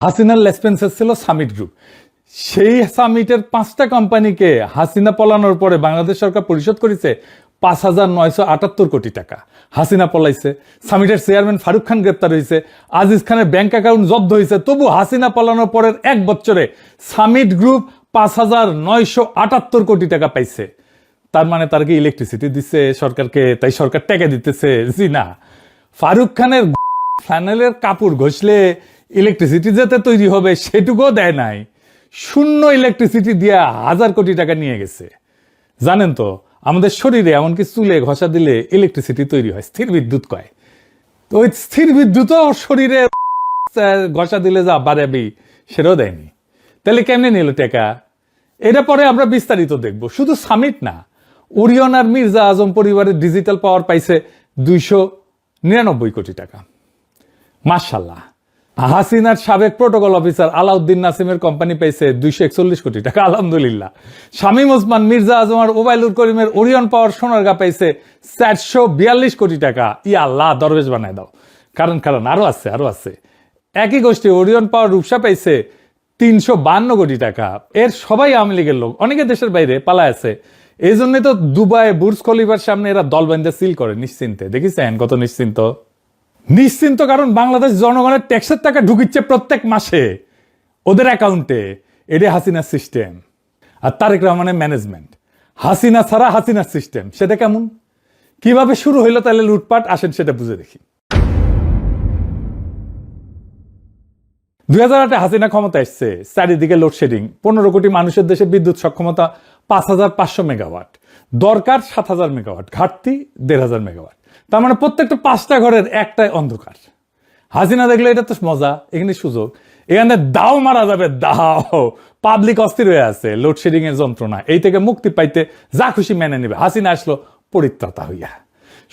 হাসিনার লেসপেন্সার ছিল summit group. সেই সামিটের 5টা কোম্পানিকে হাসিনা পলানোর পরে বাংলাদেশ সরকার পরিশোধ করেছে 5,978 কোটি টাকা। হাসিনা পলাইছে, সামিটের চেয়ারম্যান ফারুক খান গ্রেপ্তার হয়েছে, আজিজ খানের ব্যাংক অ্যাকাউন্ট জব্দ হয়েছে, তবু হাসিনা পলানোর পরের 1 বছরে সামিট গ্রুপ 5,978 কোটি টাকা পাইছে। তার মানে তার কি ইলেকট্রিসিটি দিচ্ছে সরকারকে, তাই সরকার টাকা দিতেছে? জি না। ফারুক খানের ফ্যানেলের কাপড় ঘষলে ইলেকট্রিসিটি যেতে তৈরি হবে সেটুকুও দেয় নাই, শূন্য ইলেকট্রিসিটি দিয়া 1,000 কোটি টাকা নিয়ে গেছে। জানেন তো আমাদের শরীরে এমনকি চুলে ঘষা দিলে ইলেকট্রিসিটি তৈরি হয়, স্থির বিদ্যুৎ কয়। তো ওই স্থির বিদ্যুৎও শরীরে ঘষা দিলে যা বাড়াবি সেটাও দেয়নি। তাহলে কেমনে নিল টাকা? এটা পরে আমরা বিস্তারিত দেখব। শুধু সামিট না, ওরিয়ন আর মির্জা আজম পরিবারের ডিজিটাল পাওয়ার পাইছে 299 কোটি টাকা। মাশাআল্লাহ। হাসিনার সাবেক প্রোটোকল অফিসার আলাউদ্দিন নাসিমের কোম্পানি পাইছে 241 কোটি টাকা, আলহামদুলিল্লাহ। শামীম ওসমান, মির্জা আজম আর ওবায়দুল করিমের ওরিয়ন পাওয়ার সোনারগাঁ পাইছে 442 কোটি টাকা। ইয়া আল্লাহ, দরবেশ বানায় দাও। কারণ আরো আছে। একই গোষ্ঠী ওরিয়ন পাওয়ার রূপসা পাইছে 352 কোটি টাকা। এর সবাই আওয়ামী লীগের লোক, অনেকে দেশের বাইরে পালায় আছে। এই জন্যই তো দুবাই বুর্জ খলিফার সামনে এরা দল বান্ধে সিল করে নিশ্চিন্তে। দেখিছেন কত নিশ্চিন্ত? কারণ বাংলাদেশ জনগণের ট্যাক্সের টাকা ঢুকিচ্ছে প্রত্যেক মাসে ওদের অ্যাকাউন্টে। এটাই হাসিনার সিস্টেম আর তারেক রহমানের ম্যানেজমেন্ট। হাসিনা ছাড়া হাসিনার সিস্টেম, সেটা কেমন, কিভাবে শুরু হইলো তাহলে লুটপাট? আসেন সেটা বুঝে দেখি। 2008-এ হাসিনা ক্ষমতা এসছে, চারিদিকে লোডশেডিং, 15 কোটি মানুষের দেশে বিদ্যুৎ সক্ষমতা 5,500 মেগাওয়াট, দরকার 7,000 মেগাওয়াট, ঘাটতি 1,500 মেগাওয়াট। তার মানে প্রত্যেকটা 5টা ঘরের একটাই অন্ধকার। হাসিনা দেখলে এটা তো মজা, এখানে সুযোগ, এখানে দাও মারা যাবে, দাও। পাবলিক অস্থির হয়ে আছে লোডশেডিং এর যন্ত্রণা, এই থেকে মুক্তি পাইতে যা খুশি মেনে নিবে। হাসিনা আসলো পরিত্রাতা হইয়া,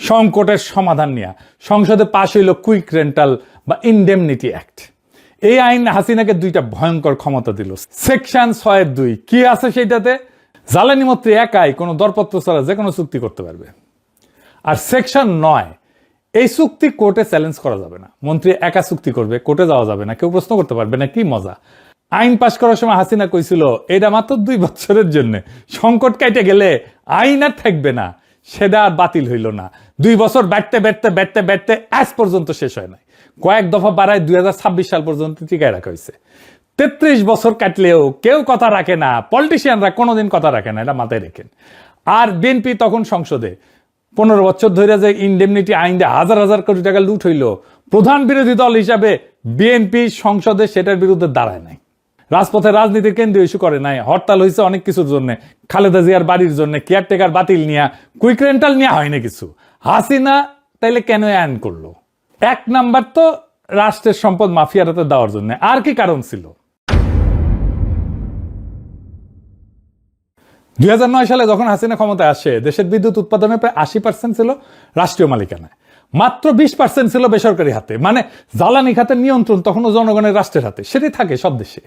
সংকটের সমাধান নিয়া। সংসদে পাশ হইল কুইক রেন্টাল বা ইনডেমনিটি অ্যাক্ট। এই আইন হাসিনাকে 2টা ভয়ঙ্কর ক্ষমতা দিল। সেকশন 6(2) কি আছে সেইটাতে? জ্বালানি মন্ত্রী একাই কোনো দরপত্র ছাড়া যে কোনো চুক্তি করতে পারবে। আর সেকশন 9, এই চুক্তি কোর্টে চ্যালেঞ্জ করা যাবে না। মন্ত্রী একা চুক্তি করবে, কোর্টে যাওয়া যাবে না, কেউ প্রশ্ন করতে পারবে না। কি মজা! আইন পাশ করার সময় হাসিনা কইছিল এটা মাত্র 2 বছরের জন্য, সংকট কাটে গেলে আইন আর থাকবে না। সেটা আর বাতিল হইল না। 2 বছর ব্যাটতে আজ পর্যন্ত শেষ হয় নাই। কয়েক দফা বাড়ায় 2026 সাল পর্যন্ত টিকায় রাখা হয়েছে। 33 বছর কাটলেও কেউ কথা রাখে না, পলিটিশিয়ানরা কোনোদিন কথা রাখে না, এটা মাথায় রেখেন। আর বিএনপি তখন সংসদে 15 বছর ধরে যে ইনডেমনিটি আইন দিয়ে হাজার কোটি টাকা লুট হইল, প্রধান বিরোধী দল হিসাবে বিএনপি সংসদে সেটার বিরুদ্ধে দাঁড়ায় নাই, রাজপথে রাজনীতির কেন্দ্রীয় ইস্যু করে নাই। হরতাল হয়েছে অনেক কিছুর জন্য, খালেদা জিয়ার বাড়ির জন্য, কেয়ারটেকার বাতিল নিয়ে, কুইক রেন্টাল নিয়ে হয়নি কিছু। হাসিনা তাইলে কেন আইন করলো? 1 নাম্বার তো রাষ্ট্রের সম্পদ মাফিয়ার হাতে দেওয়ার জন্য। আর কি কারণ ছিল? 2009 সালে যখন হাসিনা ক্ষমতায় আসে, দেশের বিদ্যুৎ উৎপাদনের প্রায় 80% ছিল রাষ্ট্রীয় মালিকানায়, মাত্র 20% ছিল বেসরকারি হাতে। মানে জ্বালানি খাতের নিয়ন্ত্রণ তখনও জনগণের, রাষ্ট্রের হাতে। সেটাই থাকে সব দেশে।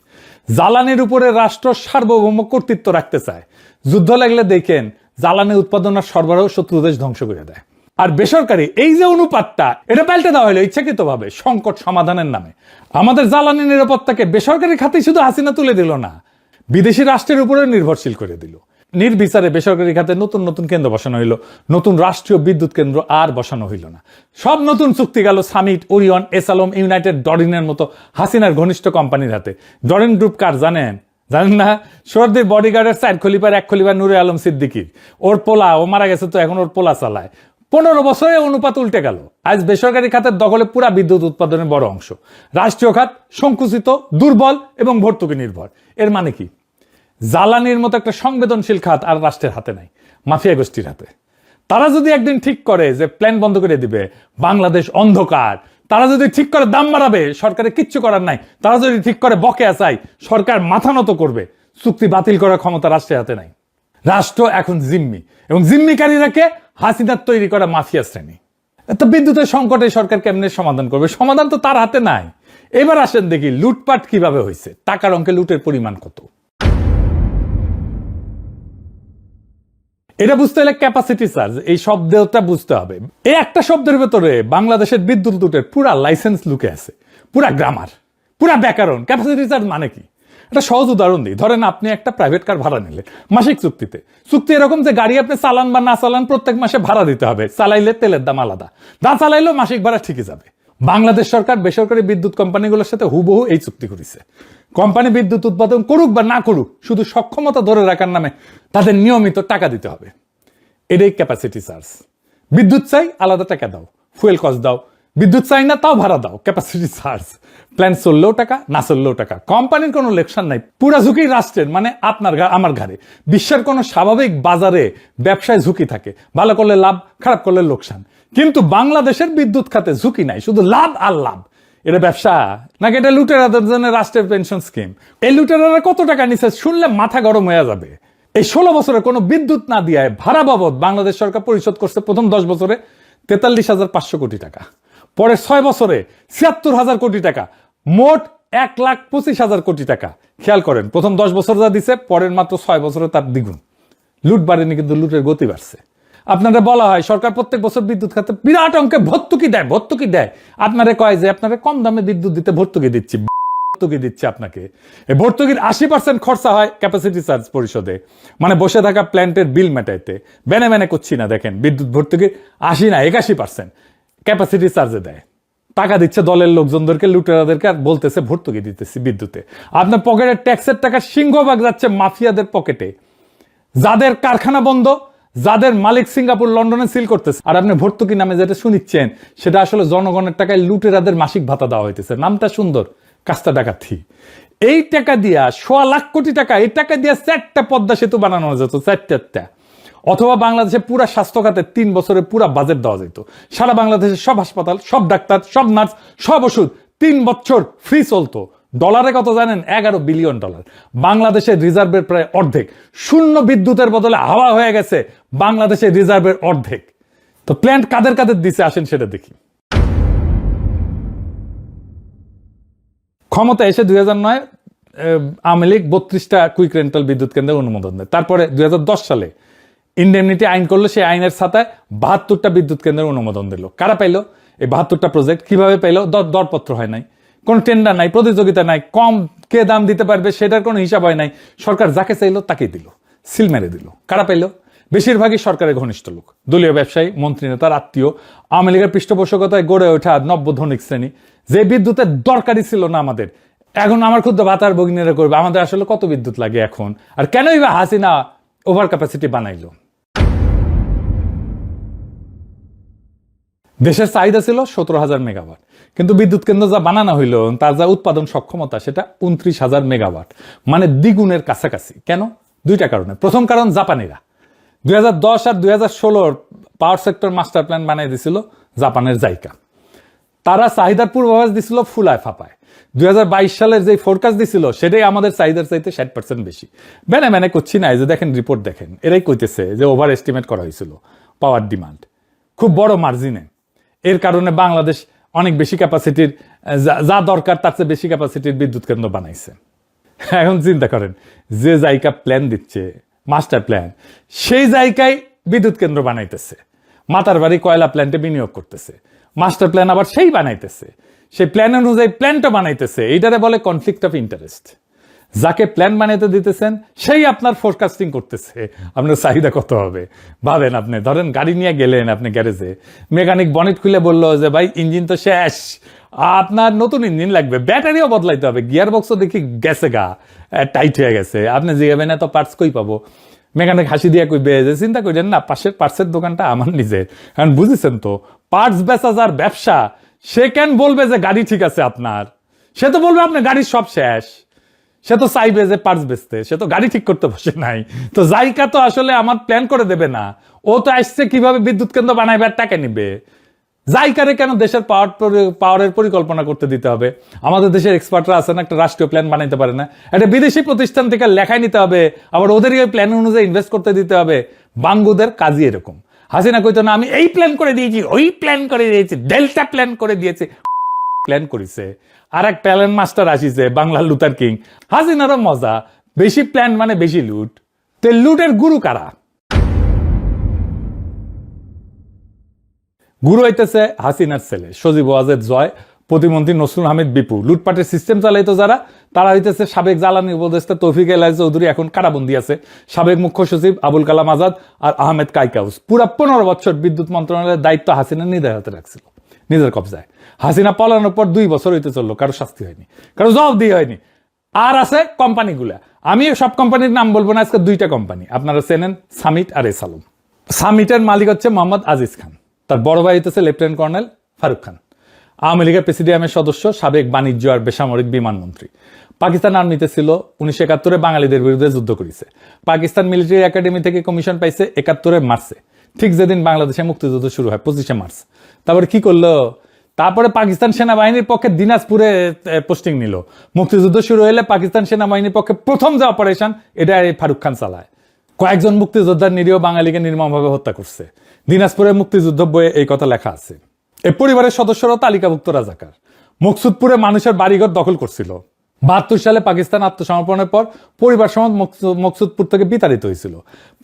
জ্বালানির উপরে রাষ্ট্র সার্বভৌম কর্তৃত্ব রাখতে চায়। যুদ্ধ লাগলে দেখেন জ্বালানি উৎপাদন আর সরবরাহ শত্রু দেশ ধ্বংস করে দেয়। আর বেসরকারি, এই যে অনুপাতটা, এটা পাল্টে দেওয়া হলো ইচ্ছাকৃতভাবে সংকট সমাধানের নামে। আমাদের জ্বালানি নিরাপত্তাকে বেসরকারি খাতে শুধু হাসিনা তুলে দিল না, বিদেশি রাষ্ট্রের উপরে নির্ভরশীল করে দিল। নির্বিচারে বেসরকারি খাতে নতুন কেন্দ্র বসানো হইল, নতুন রাষ্ট্রীয় বিদ্যুৎ কেন্দ্র আর বসানো হইল না। সব নতুন চুক্তি গেল সামিট, ওরিয়ন, এসালম, ইউনাইটেড, ডরিনের মতো হাসিনার ঘনিষ্ঠ কোম্পানির হাতে। ডরিন গ্রুপ কার জানেন না? সর্দির বডিগার্ডের 4 খলিফার 1 খলিফা নূরে আলম সিদ্দিকীর। ওর পোলা, ও মারা গেছে তো এখন ওর পোলা চালায়। 15 বছরে অনুপাত উল্টে গেল। আজ বেসরকারি খাতের দখলে পুরা বিদ্যুৎ উৎপাদনের বড় অংশ। রাষ্ট্রীয় খাত সংকুচিত, দুর্বল এবং ভর্তুকি নির্ভর। এর মানে কি? জ্বালানির মতো একটা সংবেদনশীল খাত আর রাষ্ট্রের হাতে নাই, মাফিয়া গোষ্ঠীর হাতে। তারা যদি একদিন ঠিক করে যে প্ল্যান বন্ধ করে দিবে, বাংলাদেশ অন্ধকার, তারা যদি ঠিক করে দাম বাড়াবে, সরকারের কিচ্ছু করার নাই। তারা যদি ঠিক করে বকেয়া চাই, সরকার মাথা নত করবে। চুক্তি বাতিল করার ক্ষমতা রাষ্ট্রের হাতে নাই। রাষ্ট্র এখন জিম্মি, এবং জিম্মিকারীরাকে হাসিনার তৈরি করা মাফিয়া শ্রেণী। তো বিদ্যুতের সংকটে সরকার কেমনে সমাধান করবে? সমাধান তো তার হাতে নাই। এবার আসেন দেখি লুটপাট কিভাবে হয়েছে, টাকার অঙ্কে লুটের পরিমাণ কত। এটা বুঝতে হলে ক্যাপাসিটি চার্জ, এই শব্দটা বুঝতে হবে। এই একটা শব্দের ভেতরে বাংলাদেশের বিদ্যুৎ লুটের পুরা লাইসেন্স লুকে আছে, পুরা গ্রামার, পুরা ব্যাকরণ। ক্যাপাসিটি চার্জ মানে কি? একটা সহজ উদাহরণ দিই। ধরেন আপনি একটা প্রাইভেট কার ভাড়া নিলেন মাসিক চুক্তিতে। চুক্তি এরকম যে গাড়ি আপনি চালান বা না চালান প্রত্যেক মাসে ভাড়া দিতে হবে। চালাইলে তেলের দাম আলাদা, না চালাইলেও মাসিক ভাড়া ঠিকই যাবে। বাংলাদেশ সরকার বেসরকারি বিদ্যুৎ কোম্পানিগুলোর সাথে হুবহু এই চুক্তি করেছে। কোম্পানি বিদ্যুৎ উৎপাদন করুক বা না করুক, শুধু সক্ষমতা ধরে রাখার নামে তাদের নিয়মিত টাকা দিতে হবে। এটাই ক্যাপাসিটি চার্জ। বিদ্যুৎ চাই আলাদা টাকা দাও, ফুয়েল কস্ট দাও। বিদ্যুৎ চাই না তাও ভাড়া দাও, ক্যাপাসিটি চার্জ। প্ল্যান চললেও টাকা, না চললেও টাকা। কোম্পানির কোনো লেকশন নাই, পুরা ঝুঁকি রাষ্ট্রের, মানে আপনার আমার ঘাড়ে। বিশ্বের কোনো স্বাভাবিক বাজারে ব্যবসায় ঝুঁকি থাকে, ভালো করলে লাভ, খারাপ করলে লোকসান। কিন্তু বাংলাদেশের বিদ্যুৎ খাতে ঝুঁকি নাই, শুধু লাভ আর লাভ। এটা ব্যবসা নাকি এটা লুটেরাদের জন্য রাষ্ট্রের পেনশন স্কিম? এই লুটেরারা কত টাকা নিচ্ছে শুনলে মাথা গরম হয়ে যাবে। এই 16 বছরে কোনো বিদ্যুৎ না দিয়ে ভাড়া বাবদ বাংলাদেশ সরকার পরিশোধ করছে প্রথম 10 বছরে 43,500 কোটি টাকা, পরে 6 বছরে 76,000 কোটি টাকা, মোট 1,25,000 কোটি টাকা। খেয়াল করেন, প্রথম 10 বছর যা দিছে, পরের মাত্র 6 বছরে তার দ্বিগুণ। লুট বাড়েনি, কিন্তু লুটের গতি বাড়ছে। আপনারা বলা হয় সরকার প্রত্যেক বছর বিদ্যুৎ খাতে বিরাট অঙ্কে ভর্তুকি দেয়। আপনারা কয় যে আপনারা কম দামে বিদ্যুৎ দিতে ভর্তুকি দিচ্ছে আপনাকে। এই ভর্তুকির 80% খরচা হয় ক্যাপাসিটি চার্জ পরিশোধে, মানে বসে থাকা প্ল্যান্টের বিল মেটাইতে। বেনে করছি না, দেখেন বিদ্যুৎ ভর্তুকি 80 না 81% ক্যাপাসিটি চার্জে দেয়। টাকা দিচ্ছে দলের লোকজনদেরকে, লুটেরাদেরকে, আর বলতেছে ভর্তুকি দিতেছি বিদ্যুতে। আপনার পকেটের ট্যাক্সের টাকা সিংহভাগ যাচ্ছে মাফিয়াদের পকেটে, যাদের কারখানা বন্ধ, যাদের মালিক সিঙ্গাপুর লন্ডনে সিল করতেছে। আর আপনি ভর্তুকি নামে যেটা শুনিচ্ছেন সেটা আসলে জনগণের টাকায় লুটেরাদের মাসিক ভাতা দেওয়া হইতেছে। নামটা সুন্দর, কাজটা ডাকাতি। এই টাকা দিয়া 1.25 লাখ কোটি টাকা, এই টাকা দিয়া 4টা পদ্মা সেতু বানানো যেত, 4টা। অথবা বাংলাদেশে পুরা স্বাস্থ্য খাতে 3 বছরে পুরা বাজেট দেওয়া যেত। সারা বাংলাদেশের সব হাসপাতাল, সব ডাক্তার, সব নার্স, সব ওষুধ 3 বছর ফ্রি চলতো। ডলারে কত জানেন? $11 বিলিয়ন। বাংলাদেশের রিজার্ভের প্রায় অর্ধেক। শূন্য বিদ্যুতের বদলে হাওয়া হয়ে গেছে বাংলাদেশের রিজার্ভের অর্ধেক। তো প্ল্যান্ট কাদের কাদের দিছে আসেন সেটা দেখি। ক্ষমতা এসে 2009 আওয়ামী লীগ 32টা কুইক রেন্টাল বিদ্যুৎ কেন্দ্রের অনুমোদন দেয়। তারপরে 2010 সালে ইন্ডেমনিটি আইন করলো, সেই আইনের সাথায় 72টা বিদ্যুৎ কেন্দ্রের অনুমোদন দিল। কারা পাইলো এই 72টা প্রজেক্ট? কিভাবে পাইলো? দরপত্র হয় নাই, কোন টেন্ডার নাই, প্রতিযোগিতা নাই, কম কে দাম দিতে পারবে সেটার কোনো হিসাব হয় নাই। সরকার যাকে চাইলো তাকেই দিল, সিল মেরে দিল। কারা পাইলো? বেশিরভাগই সরকারের ঘনিষ্ঠ লোক, দলীয় ব্যবসায়ী, মন্ত্রী, নেতার আত্মীয়, আওয়ামী লীগের পৃষ্ঠপোষকতায় গড়ে ওঠা নব্য ধনিক শ্রেণী। যে বিদ্যুতের দরকারই ছিল না আমাদের, এখন আমার ক্ষুদ্র ভাতার ভগিনীরা করবে। আমাদের আসলে কত বিদ্যুৎ লাগে এখন? আর কেনই বা হাসিনা ওভার ক্যাপাসিটি বানাইলো? দেশের চাহিদা ছিল 17,000 মেগাওয়াট, কিন্তু বিদ্যুৎ কেন্দ্র যা বানানো হইলো তার যা উৎপাদন সক্ষমতা সেটা 29,000 মেগাওয়াট, মানে দ্বিগুণের কাছাকাছি। কেন? 2টা কারণে। প্রথম কারণ, জাপানিরা 2010 আর 2016 পাওয়ার সেক্টর মাস্টার প্ল্যান বানিয়ে দিছিল জাপানের জাইকা। তারা চাহিদার পূর্বাভাস দিছিল ফুলায় ফাপায়। 2022 সালের যে ফোরকাস্ট দিছিল সেটাই আমাদের চাহিদার চাইতে 60% বেশি। মানে করছি না, এই যে দেখেন রিপোর্ট দেখেন, এরাই কইতেছে যে ওভার এস্টিমেট করা হয়েছিল পাওয়ার ডিমান্ড খুব বড় মার্জিনে। এর কারণে বাংলাদেশ অনেক বেশি ক্যাপাসিটির, যা দরকার তার চেয়ে বেশি ক্যাপাসিটির বিদ্যুৎ কেন্দ্র বানাইছে। এখন চিন্তা করেন, যে জায়গা প্ল্যান দিচ্ছে মাস্টার প্ল্যান, সেই জায়গায় বিদ্যুৎ কেন্দ্র বানাইতেছে, মাতার বাড়ি কয়লা প্ল্যান্টে বিনিয়োগ করতেছে, মাস্টার প্ল্যান আবার সেই বানাইতেছে, সেই প্ল্যান অনুযায়ী প্ল্যানটা বানাইতেছে। এইটারে বলে কনফ্লিক্ট অফ ইন্টারেস্ট। যাকে প্ল্যান বানাইতে দিতেছেন সেই আপনার ফোরকাস্টিং করতেছে আপনার চাহিদা কত হবে। ভাবেন, আপনি ধরেন গাড়ি নিয়ে গেলেন আপনি গ্যারেজে, মেকানিক বনেট খুলে বললো যে ভাই ইঞ্জিন তো শেষ, আপনার নতুন ইঞ্জিন লাগবে, ব্যাটারিও বদলাইতে হবে, গিয়ার বক্সও দেখি গেছে গা টাইট হয়ে গেছে, আপনি জিগাবেন এত পার্টস কই পাবো? মেকানিক হাসি দিয়ে কইবে যে চিন্তা করেন না, পাশের পার্টসের দোকানটা আমার নিজের। কারণ বুঝেছেন তো, পার্টস বেচা যার ব্যবসা, সে কেন বলবে যে গাড়ি ঠিক আছে আপনার? সে তো বলবে আপনার গাড়ির সব শেষ। সে তো চাইবে যে পার্টস বেচতে, সে তো গাড়ি ঠিক করতে বসে নাই। তো জায়গা তো আসলে আমার প্ল্যান করে দেবে না, ও তো আসছে কিভাবে বিদ্যুৎ কেন্দ্র বানাইবে আর টাকা নিবে। জায়গারে কেন দেশের পাওয়ারের পরিকল্পনা করতে দিতে হবে? আমাদের দেশের এক্সপার্টরা আছেন, একটা রাষ্ট্রীয় প্ল্যান বানাইতে পারে না? একটা বিদেশি প্রতিষ্ঠান থেকে লেখায় নিতে হবে, আবার ওদেরই ওই প্ল্যান অনুযায়ী ইনভেস্ট করতে দিতে হবে। বাঙ্গুদের কাজই এরকম। হাসিনা কইতো না আমি এই প্ল্যান করে দিয়েছি, ওই প্ল্যান করে দিয়েছি, ডেল্টা প্ল্যান করে দিয়েছি। প্ল্যান করেছে আর এক প্ল্যান মাস্টার আসিছে, বাংলার লুথার কিং। হাসিনারও মজা, বেশি প্ল্যান মানে বেশি লুট। তো লুটের গুরু কারা? গুরু হইতেছে হাসিনার ছেলে সজীব ওয়াজেদ জয়, প্রতিমন্ত্রী নসরুল হামিদ বিপু। লুটপাটের সিস্টেম চালাইতো যারা, তারা হইতেছে সাবেক জ্বালানি উপদেষ্টা তৌফিক এলাই চৌধুরী, এখন কারাবন্দী আছে, সাবেক মুখ্য সচিব আবুল কালাম আজাদ আর আহমেদ কাইকাউস। পুরা 15 বছর বিদ্যুৎ মন্ত্রণালয়ের দায়িত্ব হাসিনা নিজের হাতে রাখছিল, নিজের কবজায়। হাসিনা পলানোর পর 2 বছর হইতে চললো, কারো শাস্তি হয়নি, কারো জবাবদিহি হয়নি। আর আছে কোম্পানিগুলা, আমি সব কোম্পানির নাম বলবো না, আজকে 2টা কোম্পানি আপনারা চেনেন, সামিট আর এসালম। সামিটের মালিক হচ্ছে মোহাম্মদ আজিজ খান, তার বড় ভাই হইতেছে লেফটেন্যান্ট কর্নেল ফারুক খান, আওয়ামী লীগের প্রেসিডিয়ামের সদস্য, সাবেক বাণিজ্য আর বেসামরিক বিমান মন্ত্রী। পাকিস্তান আর্মিতে ছিল, 1971 বাঙালিদের বিরুদ্ধে যুদ্ধ করেছে। পাকিস্তান মিলিটারি একাডেমি থেকে কমিশন পাইছে 71 মার্চে, ঠিক যেদিন বাংলাদেশে মুক্তিযুদ্ধ শুরু হয়, 25 মার্চ। তারপরে কি করলো? তারপরে পাকিস্তান সেনাবাহিনীর পক্ষে দিনাজপুরে পোস্টিং নিল। মুক্তিযুদ্ধ শুরু হলে পাকিস্তান সেনাবাহিনীর পক্ষে প্রথম যে অপারেশন, এটা ফারুক খান চালায়। কয়েকজন মুক্তিযোদ্ধার নিরীহ বাঙালিকে নির্মমভাবে হত্যা করছে। দিনাজপুরের মুক্তিযুদ্ধ বইয়ে এই কথা লেখা আছে। এই পরিবারের সদস্যরাও তালিকাভুক্ত রাজাকার। মকসুদপুরে মানুষের বাড়িঘর দখল করছিল। 72 সালে পাকিস্তান আত্মসমর্পণের পর পরিবার সমাজ মকসুদপুর থেকে বিতাড়িত হয়েছিল।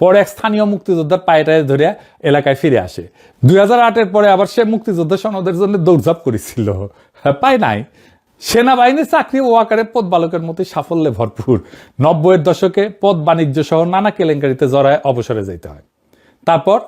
পরে এক স্থানীয় মুক্তিযোদ্ধার পায়েটায় ধরে এলাকায় ফিরে আসে। 2008-এর পরে আবার সে মুক্তিযোদ্ধা সনদের জন্য দৌড়ঝাঁপ করেছিল, পায় নাই। সেনাবাহিনীর চাকরি ও আকারে পদ বালকের মতো সাফল্যে ভরপুর। 90-এর দশকে পদ বাণিজ্য সহ নানা কেলেঙ্কারিতে জড়ায় অবসরে যেতে হয়। তারপর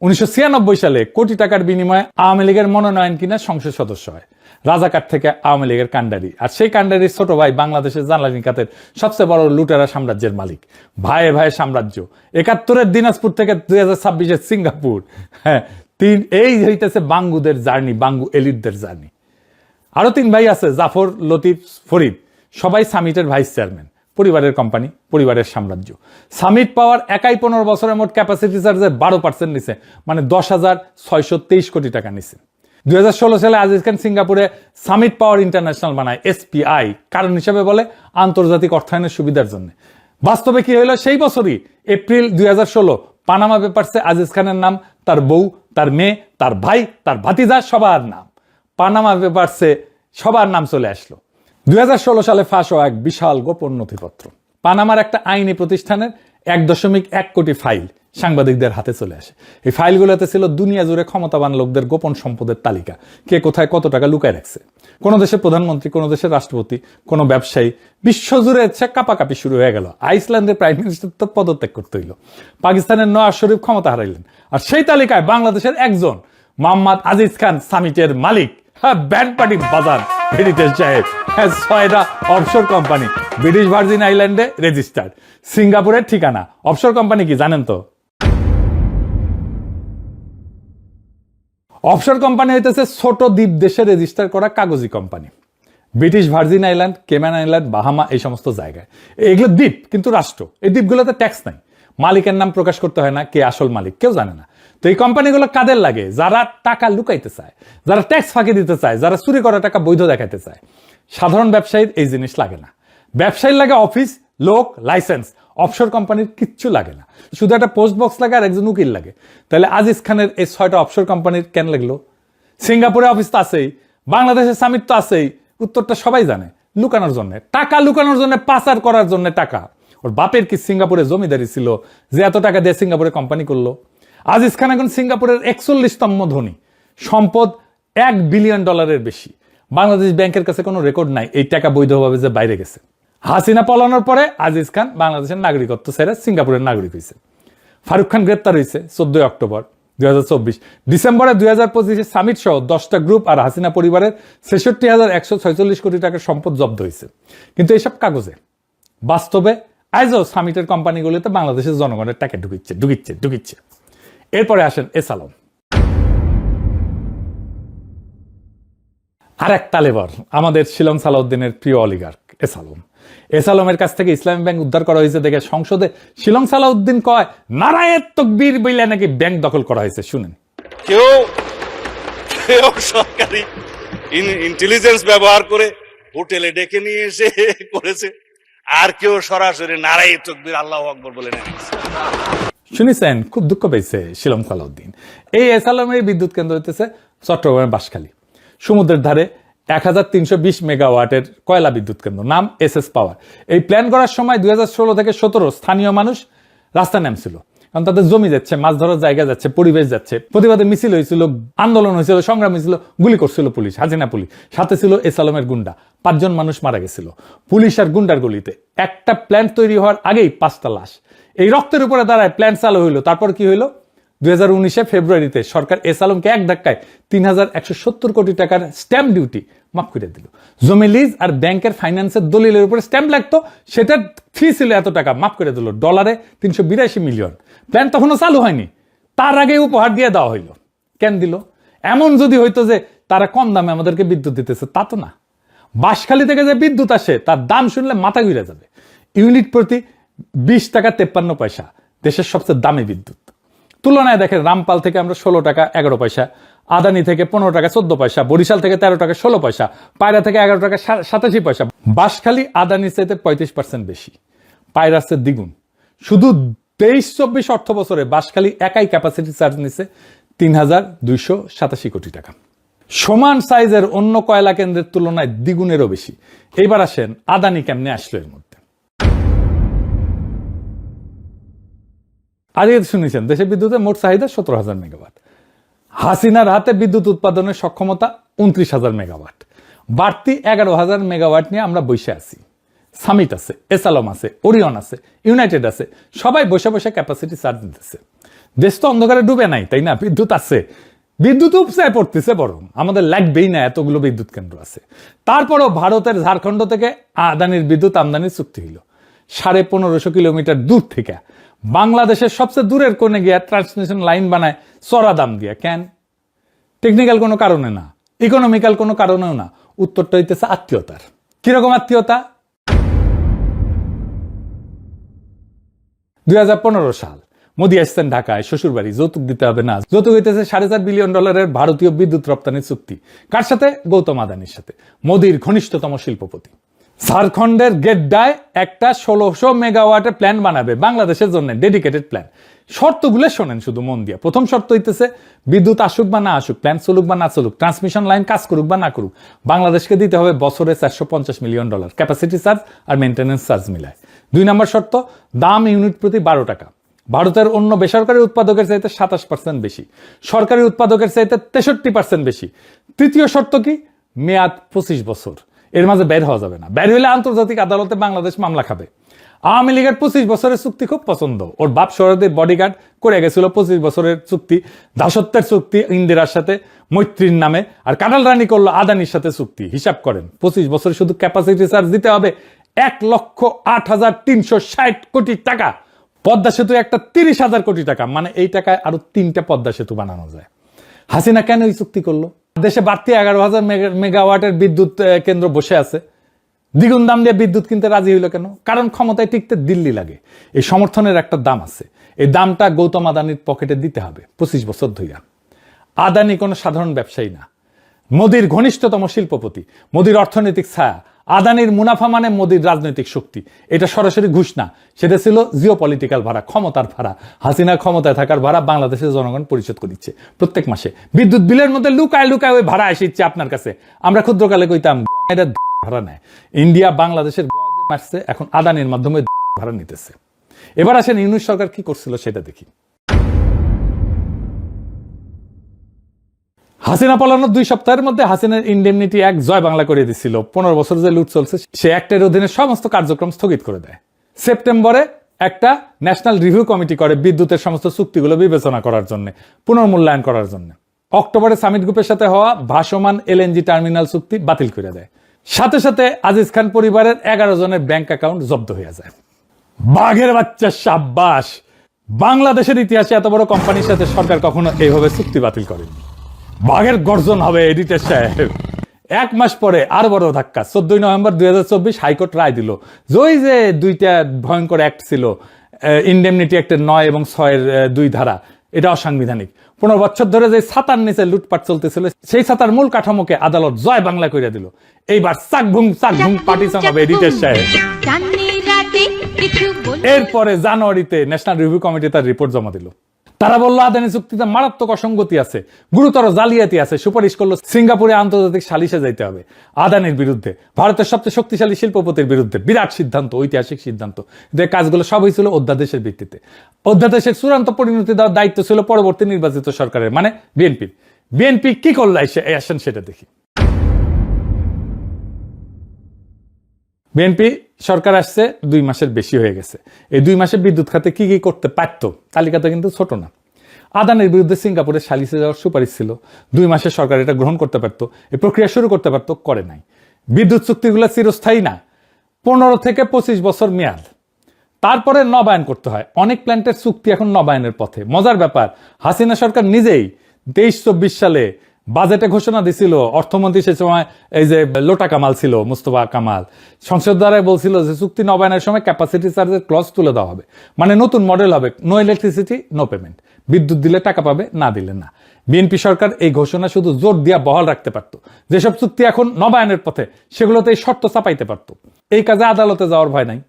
1996 সালে কোটি টাকার বিনিময়ে আওয়ামী লীগের মনোনয়ন কিনে সংসদ সদস্য হয়। রাজাকার থেকে আওয়ামী লীগের কান্ডারি, আর সেই কান্ডারির ছোট ভাই বাংলাদেশের জ্বালানি খাতের সবচেয়ে বড় লুটেরা সাম্রাজ্যের মালিক। ভাইয়ে ভাইয়ে সাম্রাজ্য। 71-এর দিনাজপুর থেকে 2026-এর সিঙ্গাপুর। হ্যাঁ, এই হইতেছে বাঙ্গুদের জার্নি, বাঙ্গু এলিটদের জার্নি। আরো 3 ভাই আছে, জাফর, লতিফ, ফরিদ, সবাই সামিটের ভাইস চেয়ারম্যান। পরিবারের কোম্পানি, পরিবারের সাম্রাজ্য। সামিট পাওয়ার একাই 15 বছরের মোট ক্যাপাসিটি চার্জের 12% নিছে, মানে 10,623 কোটি টাকা নিছে। 2016 সালে আজিজ খান সিঙ্গাপুরে সামিট পাওয়ার ইন্টারন্যাশনাল বানায়, SPI, কারণ হিসেবে বলে আন্তর্জাতিক অর্থায়নের সুবিধার জন্য। বাস্তবে কি হইল? সেই বছরই এপ্রিল 2016 পানামা পেপারসে আজিজ খানের নাম, তার বউ, তার মেয়ে, তার ভাই, তার ভাতিজা, সবার নাম পানামা পেপারসে সবার নাম চলে আসলো। 2016 সালে ফাঁস হওয়া এক বিশাল গোপন নথিপত্র, পানামার একটা আইনি প্রতিষ্ঠানের 1.1 কোটি ফাইল সাংবাদিকদের হাতে চলে আসে। এই ফাইলগুলোতে ছিল দুনিয়া জুড়ে ক্ষমতাবান লোকদের গোপন সম্পদের তালিকা, কে কোথায় কত টাকা লুকায় রাখছে। কোন দেশের প্রধানমন্ত্রী, কোন দেশের রাষ্ট্রপতি, কোন ব্যবসায়ী, বিশ্বজুড়ে কাপাকাপি শুরু হয়ে গেল। আইসল্যান্ডের প্রাইম মিনিস্টার তো পদত্যাগ করতে হইল। পাকিস্তানের নওয়াজ শরীফ ক্ষমতা হারাইলেন। আর সেই তালিকায় বাংলাদেশের একজন, মোহাম্মদ আজিজ খান, সামিটের মালিক। হ্যাঁ, ব্যান্ড পার্টি বাজার হেরিটেজ সাহেব। হ্যাঁ, 6টা অফশোর কোম্পানি ব্রিটিশ ভার্জিন আইল্যান্ডে রেজিস্টার্ড, সিঙ্গাপুরের ঠিকানা। অফশোর কোম্পানি কি জানেন তো? অফশোর কোম্পানি হইতেছে ছোট দ্বীপ দেশে রেজিস্টার করা কাগজি company. British Virgin Island, Cayman Island, Bahama, এই সমস্ত জায়গায়। এগুলো দ্বীপ, কিন্তু রাষ্ট্র। এই দ্বীপগুলোতে ট্যাক্স নাই, মালিকের নাম প্রকাশ করতে হয় না, কে আসল মালিক কেউ জানে না। তো এই কোম্পানিগুলো কাদের লাগে? যারা টাকা লুকাইতে চায়, যারা ট্যাক্স ফাঁকি দিতে চায়, যারা চুরি করা টাকা বৈধ দেখাইতে চায়। সাধারণ ব্যবসায়ীর এই জিনিস লাগে না। ব্যবসায়ীর লাগে অফিস, লোক, লাইসেন্স। অফশোর কোম্পানির কিচ্ছু লাগে না, শুধু একটা পোস্ট বক্স লাগে আর একজন উকিল লাগে। তাহলে আজিজ খানের এই 6টা অফশোর কোম্পানির কেন লাগলো? সিঙ্গাপুরে অফিস তো আছেই, বাংলাদেশের সামিট তো আছেই। উত্তরটা সবাই জানে, লুকানোর জন্য টাকা, লুকানোর জন্য, পাচার করার জন্য টাকা। ওর বাপের কি সিঙ্গাপুরে জমিদারি ছিল যে এত টাকা দিয়ে সিঙ্গাপুরে কোম্পানি করলো? আজিজ খান এখন সিঙ্গাপুরের 41তম ধনী, সম্পদ $1 বিলিয়ন বেশি। বাংলাদেশ ব্যাংকের কাছে কোনো রেকর্ড নাই এই টাকা বৈধভাবে যে বাইরে গেছে। হাসিনা পলানোর পরে আজিজ খান বাংলাদেশের নাগরিকত্ব ছেড়ে সিঙ্গাপুরের নাগরিক হয়েছে। ফারুক খান গ্রেপ্তার হয়েছে 14 অক্টোবর 2024। ডিসেম্বরে 2025 সামিট সহ 10টা গ্রুপ আর হাসিনা পরিবারের 66,146 কোটি টাকার সম্পদ জব্দ হয়েছে। কিন্তু এইসব কাগজে, বাস্তবে আজও সামিটের কোম্পানিগুলিতে বাংলাদেশের জনগণের টাকা ঢুকিচ্ছে। এরপরে আসেন এসালম, আর এক তালেবর, আমাদের শিলং সালাউদ্দিনের প্রিয় অলিগার্ক এসালম। এসালমের কাছ থেকে ইসলামী ব্যাংক উদ্ধার করা হয়েছে দেখে সংসদে শিলং সালাউদ্দিন কয়, নারায়ে তাকবীর বইলে নাকি ব্যাংক দখল করা হয়েছে। শুনেন, কেউ সরকারি ইন্টেলিজেন্স ব্যবহার করে হোটেলে ডেকে নিয়ে এসে করেছে, আর কেউ সরাসরি নারায়ে তাকবীর আল্লাহু আকবার বলে নেমেছে। শুনেছেন? খুব দুঃখ পেয়েছে শিলং সালাউদ্দিন। এই এসালমের বিদ্যুৎ কেন্দ্র হইতেছে চট্টগ্রামের বাঁশখালী, সমুদ্রের ধারে 1320 মেগাওয়াটের কয়লা বিদ্যুৎ কেন্দ্র, নাম SS পাওয়ার। এই প্ল্যান করার সময় 2016 থেকে 17 স্থানীয় মানুষ রাস্তায় নামছিল। কারণ তাদের জমি যাচ্ছে, মাছ ধরার জায়গা যাচ্ছে, পরিবেশ যাচ্ছে। প্রতিবাদে মিছিল হয়েছিল, আন্দোলন হয়েছিল, সংগ্রাম হয়েছিল, গুলি করছিল পুলিশ, হাসিনা পুলিশ, সাথে ছিল এসালামের গুন্ডা। 5 জন মানুষ মারা গেছিল পুলিশ আর গুন্ডার গুলিতে। একটা প্ল্যান তৈরি হওয়ার আগেই 5টা লাশ। এই রক্তের উপরে দাঁড়ায় প্ল্যান চালু হইলো। তারপর কি হইলো? 2019 ফেব্রুয়ারিতে সরকার এসালামকে এক ধাক্কায় 3170 কোটি টাকার স্ট্যাম্প ডিউটি মাফ করে দিল। জমি লিজ আর ব্যাংকের ফাইন্যান্সের দলিলের উপরে স্ট্যাম্প লাগতো, সেটার ফি ছিল এত টাকা, মাফ করে দিল। ডলারে 382 মিলিয়ন। প্ল্যান তখনও চালু হয়নি, তার আগে উপহার দিয়ে দেওয়া হইলো। কেন দিল? এমন যদি হইতো যে তারা কম দামে আমাদেরকে বিদ্যুৎ দিতেছে, তা তো না। বাঁশখালী থেকে যে বিদ্যুৎ আসে তার দাম শুনলে মাথা ঘুরে যাবে। ইউনিট প্রতি 20 টাকা 53 পয়সা, দেশের সবচেয়ে দামি বিদ্যুৎ। তুলনায় দেখেন, রামপাল থেকে আমরা 16 টাকা 11 পয়সা, আদানি থেকে 15 টাকা 14 পয়সা, বরিশাল থেকে 13 টাকা 16 পয়সা, পায়রা থেকে 11 টাকা 87 পয়সা। বাঁশখালী আদানির চাইতে 35% বেশি, পায়রার চেয়ে দ্বিগুণ। শুধু 23-24 অর্থ বছরে বাঁশখালী একাই ক্যাপাসিটি চার্জ নিছে 3287 কোটি টাকা। সমান সাইজের অন্য কয়লা কেন্দ্রের তুলনায় দ্বিগুণেরও বেশি। এইবার আসেন, আদানি কেমনে আসলো এর মধ্যে? আজকে শুনেছেন দেশে বিদ্যুতের মোট চাহিদা 17,000 মেগাওয়াট। হাসিনার হাতে বিদ্যুৎ উৎপাদনের সক্ষমতা 29,000 মেগাওয়াট। বাড়তি 11,000 মেগাওয়াট নিয়ে আমরা বসে আছি। সামিট আছে, এসালম আছে, ওরিয়ন আছে, ইউনাইটেড আছে, সবাই বসে বসে ক্যাপাসিটি চার্জ দিতেছে। দেশ তো অন্ধকারে ডুবে নাই, তাই না? বিদ্যুৎ আছে, বিদ্যুৎ উপচায় পড়তেছে, বরং আমাদের লাগবেই না, এতগুলো বিদ্যুৎ কেন্দ্র আছে। তারপরও ভারতের ঝাড়খণ্ড থেকে আদানির বিদ্যুৎ আমদানির চুক্তি হইল 1550 কিলোমিটার দূর থেকে। বাংলাদেশের সবচেয়ে দূরের কোণে গিয়া ট্রান্সমিশন লাইন বানায় চড়া দাম দিয়া। কেন? টেকনিক্যাল কোনো কারণে না, ইকোনমিক্যাল কোনো কারণেও না। উত্তরটা হইতেছে আত্মীয়তার। কিরকম আত্মীয়তা? 2015 সাল, মোদি আসছেন ঢাকায়, শ্বশুর বাড়ি, যৌতুক দিতে হবে না। যৌতুক হইতেছে $4.5 বিলিয়ন ভারতীয় বিদ্যুৎ রপ্তানির চুক্তি। কার সাথে? গৌতম আদানির সাথে, মোদির ঘনিষ্ঠতম শিল্পপতি। ঝাড়খণ্ডের গেড্ডায় একটা 1600 মেগাওয়াটের প্ল্যান বানাবে বাংলাদেশের জন্য, ডেডিকেটেড প্ল্যান। শর্তগুলো শোনেন শুধু মন দিয়া। প্রথম শর্ত হইতেছে, বিদ্যুৎ আসুক বা না আসুক, প্ল্যান চলুক বা না চলুক, ট্রান্সমিশন লাইন কাজ করুক বা না করুক, বাংলাদেশকে দিতে হবে বছরে $450 মিলিয়ন ক্যাপাসিটি চার্জ আর মেইনটেনেন্স চার্জ মিলায়। 2 নম্বর শর্ত, দাম ইউনিট প্রতি 12 টাকা। ভারতের অন্য বেসরকারি উৎপাদকের চাইতে 27% বেশি, সরকারি উৎপাদকের চাইতে 63% বেশি। তৃতীয় শর্ত কি? মেয়াদ 25 বছর। এর মাঝে বের হওয়া যাবে না। বের হইলে আন্তর্জাতিক আদালতে বাংলাদেশ মামলা খাবে। আওয়ামী লীগের 25 বছরের চুক্তি খুব পছন্দ। ওর বাপ শরদের বডিগার্ড করে গেছিল 25 বছরের চুক্তি, দাসত্বের চুক্তি ইন্দিরার সাথে মৈত্রীর নামে, আর কাটাল রানী করলো আদানির সাথে চুক্তি। হিসাব করেন, 25 বছরে শুধু ক্যাপাসিটি চার্জ দিতে হবে 1,08,360 কোটি টাকা। পদ্মা সেতু একটা 30,000 কোটি টাকা, মানে এই টাকায় আরো 3টা পদ্মা সেতু বানানো যায়। হাসিনা কেন এই চুক্তি করলো? দেশে বাড়তি 11,000 মেগাওয়াটের বিদ্যুৎ কেন্দ্র বসে আছে, দ্বিগুণ দাম দিয়ে বিদ্যুৎ কিনতে রাজি হইল কেন? কারণ ক্ষমতায় টিকতে দিল্লি লাগে। এই সমর্থনের একটা দাম আছে, এই দামটা গৌতম আদানির পকেটে দিতে হবে 25 বছর ধইরা। আদানি কোনো সাধারণ ব্যবসায়ী না, মোদির ঘনিষ্ঠতম শিল্পপতি, মোদির অর্থনৈতিক ছায়া। আদানির মুনাফা মানে মোদির রাজনৈতিক শক্তি। এটা সরাসরি ঘুষ না, সেটা ছিল জিওপলিটিক্যাল ভাড়া, ক্ষমতার ভাড়া। হাসিনা ক্ষমতায় থাকার ভাড়া বাংলাদেশের জনগণ পরিশোধ করিচ্ছে প্রত্যেক মাসে। বিদ্যুৎ বিলের মধ্যে লুকায় লুকায় ওই ভাড়া আসিচ্ছে আপনার কাছে। আমরা ক্ষুদ্রকালে কইতাম এটা ভাড়া নেয়। ইন্ডিয়া বাংলাদেশের মারছে, এখন আদানির মাধ্যমে ভাড়া নিতেছে। এবার আসেন ইউনূস সরকার কি করছিল সেটা দেখি। হাসিনা পালানোর 2 সপ্তাহের মধ্যে হাসিনার ইনডেমনিটি অ্যাক্ট জয় বাংলা করে দিচ্ছিল। 15 বছর যে লুট চলছে সে অ্যাক্টের অধীনে সমস্ত কার্যক্রম স্থগিত করে দেয়। সেপ্টেম্বরে একটা ন্যাশনাল রিভিউ কমিটি করে বিদ্যুতের সমস্ত চুক্তিগুলো বিবেচনা করার জন্য, পুনর্মূল্যায়ন করার জন্য। অক্টোবরে সামিট গ্রুপের সাথে হওয়া ভাসমান এলএনজি টার্মিনাল চুক্তি বাতিল করে দেয়। সাথে সাথে আজিজ খান পরিবারের 11 জনের ব্যাংক অ্যাকাউন্ট জব্দ হয়ে যায়। বাঘের বাচ্চা সাব্বাস! বাংলাদেশের ইতিহাসে এত বড় কোম্পানির সাথে সরকার কখনো এইভাবে চুক্তি বাতিল করেনি। বাঘের গর্জন হবে এডিটর সাহেব। 1 মাস পরে আরো বড় ধাক্কা। 14 নভেম্বর 2024 হাইকোর্ট রায় দিল যে 2টা ভয়ঙ্কর অ্যাক্ট ছিল, ইনডেমনিটি অ্যাক্টের 9 এবং 6 এর 2 ধারা, এটা অসাংবিধানিক। 15 বছর ধরে যে ছাতার নিচে লুটপাট চলতেছিল, সেই ছাতার মূল কাঠামোকে আদালত জয় বাংলা করে দিল। এইবার চাকভুং পার্টিশন হবে এডিটর সাহেব। এরপরে জানুয়ারিতে ন্যাশনাল রিভিউ কমিটি তার রিপোর্ট জমা দিল। তারা বললো আদানি চুক্তিতে মারাত্মক অসঙ্গতি আছে, গুরুতর জালিয়াতি আছে, সুপারিশ করলো সিঙ্গাপুরে আন্তর্জাতিক সালিশে যাইতে হবে আদানির বিরুদ্ধে, ভারতের সবচেয়ে শক্তিশালী শিল্পপতির বিরুদ্ধে। বিরাট সিদ্ধান্ত, ঐতিহাসিক সিদ্ধান্ত। যে কাজগুলো সব হয়েছিল অধ্যাদেশের ভিত্তিতে। অধ্যাদেশের চূড়ান্ত পরিণতি দেওয়ার দায়িত্ব ছিল পরবর্তী নির্বাচিত সরকারের, মানে বিএনপির। বিএনপি কি করলো আসেন সেটা দেখি। বিএনপি সরকার আসছে 2 মাসের বেশি হয়ে গেছে। এই 2 মাসে বিদ্যুৎ খাতে কি কি করতে পারত, তালিকাটা কিন্তু ছোট না। আদানির বিরুদ্ধে সিঙ্গাপুরে সালিশে যাওয়ার সুপারিশ ছিল, 2 মাসে সরকার এটা গ্রহণ করতে পারতো, এই প্রক্রিয়া শুরু করতে পারতো, করে নাই। বিদ্যুৎ চুক্তিগুলো চিরস্থায়ী না, 15 থেকে 25 বছর মেয়াদ, তারপরে নবায়ন করতে হয়। অনেক প্ল্যান্টের চুক্তি এখন নবায়নের পথে। মজার ব্যাপার, হাসিনা সরকার নিজেই 23-24 সালে বাজেটে ঘোষণা দিছিল, অর্থমন্ত্রী সে সময় এই যে লোটা কামাল ছিল, মুস্তফা কামাল, সংসদ দ্বারাই বলছিল যে চুক্তি নবায়নের সময় ক্যাপাসিটি চার্জের ক্লজ তুলে দেওয়া হবে, মানে নতুন মডেল হবে, নো ইলেকট্রিসিটি নো পেমেন্ট, বিদ্যুৎ দিলে টাকা পাবে, না দিলে না। বিএনপি সরকার এই ঘোষণা শুধু জোর দিয়া বহাল রাখতে পারত। যেসব চুক্তি এখন নবায়নের পথে সেগুলোতে এই শর্ত চাপাইতে পারত। এই কাজে আদালতে যাওয়ার ভয় নাই,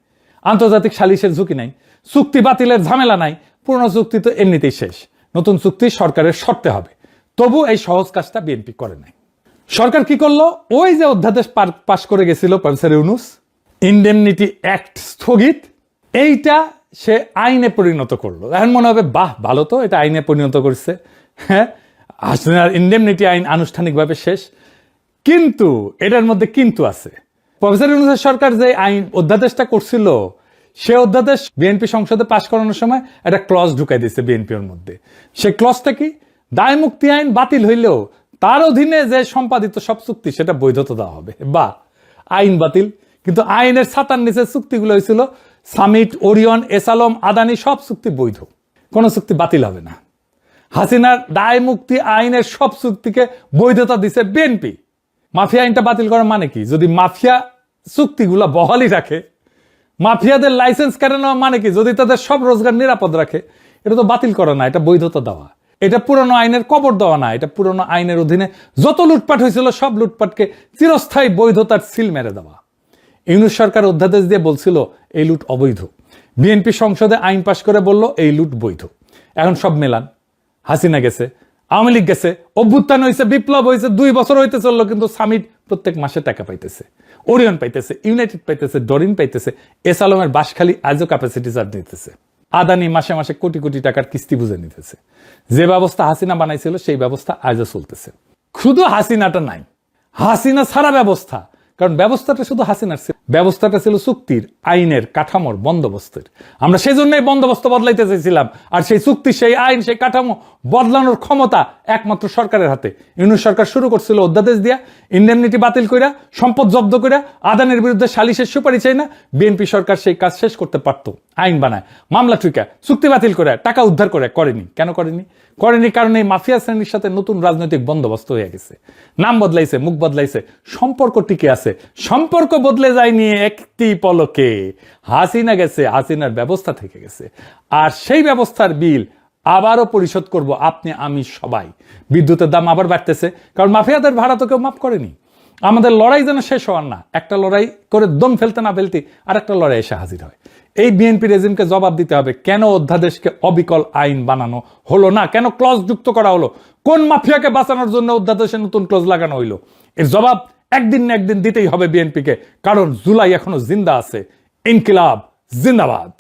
আন্তর্জাতিক সালিশের ঝুঁকি নাই, চুক্তি বাতিলের ঝামেলা নাই। পুরনো চুক্তি তো এমনিতেই শেষ, নতুন চুক্তি সরকারের শর্তে হবে। তবু এই সহজ কাজটা বিএনপি করে নাই। সরকার কি করলো, ওই যে অধ্যাদেশ পাশ করে গেছিল প্রফেসর ইউনূস, ইনডেমনিটি অ্যাক্ট স্থগিত, এইটা সে আইনে পরিণত করলো। এখন মনে হবে বাহ ভালো তো, এটা আইনে পরিণত করছে। হ্যাঁ, ইনডেমনিটি আইন আনুষ্ঠানিকভাবে শেষ, কিন্তু এটার মধ্যে কিন্তু আছে। প্রফেসর ইউনূসের সরকার যে আইন অধ্যাদেশটা করছিল, সে অধ্যাদেশ বিএনপি সংসদে পাশ করানোর সময় একটা ক্লজ ঢুকাই দিয়েছে বিএনপির মধ্যে। সে ক্লজটা কি, দায় মুক্তি আইন বাতিল হইলেও তার অধীনে যে সম্পাদিত সব চুক্তি সেটা বৈধতা দেওয়া হবে। বা আইন বাতিল, কিন্তু আইনের ছাতার নিচে চুক্তিগুলো হয়েছিল সামিট, ওরিয়ন, এসালম, আদানি, সব চুক্তি বৈধ, কোনো চুক্তি বাতিল হবে না। হাসিনার দায় মুক্তি আইনের সব চুক্তিকে বৈধতা দিছে বিএনপি। মাফিয়া আইনটা বাতিল করার মানে কি, যদি মাফিয়া চুক্তিগুলো বহালই রাখে, মাফিয়াদের লাইসেন্স কেড়ে নেওয়া মানে কি, যদি তাদের সব রোজগার নিরাপদ রাখে, এটা তো বাতিল করা না, এটা বৈধতা দেওয়া। এটা পুরনো আইনের কবর দেওয়া না, এটা পুরনো আইনের অধীনে যত লুটপাট হয়েছিল সব লুটপাটকে চিরস্থায়ী বৈধতার সিল মেরে দেওয়া। ইউনূস সরকার অধ্যাদেশ দিয়ে বলছিল এই লুট অবৈধ, বিএনপি সংসদে আইন পাশ করে বলল এই লুট বৈধ। এখন সব মেলান, হাসিনা গেছে, আওয়ামী লীগ গেছে, অভ্যুত্থান হয়েছে, বিপ্লব হয়েছে, 2 বছর হইতে চললো, কিন্তু সামিট প্রত্যেক মাসে টাকা পাইতেছে, ওরিয়ন পাইতেছে, ইউনাইটেড পাইতেছে, ডরিন পাইতেছে, এসালমের বাঁশখালী আজও ক্যাপাসিটি চার্জ নিতেছে, আদানি মাসে মাসে কোটি কোটি টাকার কিস্তি বুঝে নিতেছে। যে ব্যবস্থা হাসিনা বানাইছিল সেই ব্যবস্থা আজও চলতেছে। শুধু হাসিনাটা নাই, হাসিনা ছাড়া ব্যবস্থা, কারণ ব্যবস্থাটা শুধু হাসিনার ছিল, ব্যবস্থাটা ছিল চুক্তির, আইনের, কাঠামোর, বন্দোবস্তের। আমরা সেই জন্যই বন্দোবস্ত বদলাইতে চাইছিলাম, আর সেই চুক্তি, সেই আইন, সেই কাঠামো বদলানোর ক্ষমতা একমাত্র সরকারের হাতে। ইউনূস সরকার শুরু করছিল অধ্যাদেশ দিয়া, ইনডেমনিটি বাতিল কইরা, সম্পদ জব্দ কইরা, আদানির বিরুদ্ধে সালিশের সুপারিশ চাই না। বিএনপি সরকার সেই কাজ শেষ করতে পারত, আইন বানায়, মামলা টুইকা, চুক্তি বাতিল করে, টাকা উদ্ধার করে, করেনি। কেন করেনি? কারণ এই মাফিয়া শ্রেণীর সাথে নতুন রাজনৈতিক বন্দোবস্ত হয়ে গেছে, নাম বদলাইছে, মুখ বদলাইছে, সম্পর্ক টিকে আছে। সম্পর্ক বদলে যায়নি একটি পলকে, হাসিনা গেছে, হাসিনার ব্যবস্থা থেকে গেছে, আর সেই ব্যবস্থার বিল আবারও পরিশোধ করব আপনি, আমি, সবাই। বিদ্যুতের দাম আবার বাড়তেছে, কারণ মাফিয়াদের ভাড়া তো কেউ মাফ করেনি। আমাদের লড়াই যেন শেষ হওয়ার না, একটা লড়াই করে দম ফেলতে না ফেলতে আর একটা লড়াই এসে হাজির হয়। এই বিএনপি রেজিমকে জবাব দিতে হবে, কেন অধ্যাদেশকে অবিকল আইন বানানো হলো না, কেন ক্লজ যুক্ত করা হলো, কোন মাফিয়াকে বাঁচানোর জন্য অধ্যাদেশে নতুন ক্লজ লাগানো হইলো। এর জবাব একদিন না একদিন দিতেই হবে বিএনপিকে, কারণ জুলাই এখনো জিন্দা আছে। ইনকিলাব জিন্দাবাদ।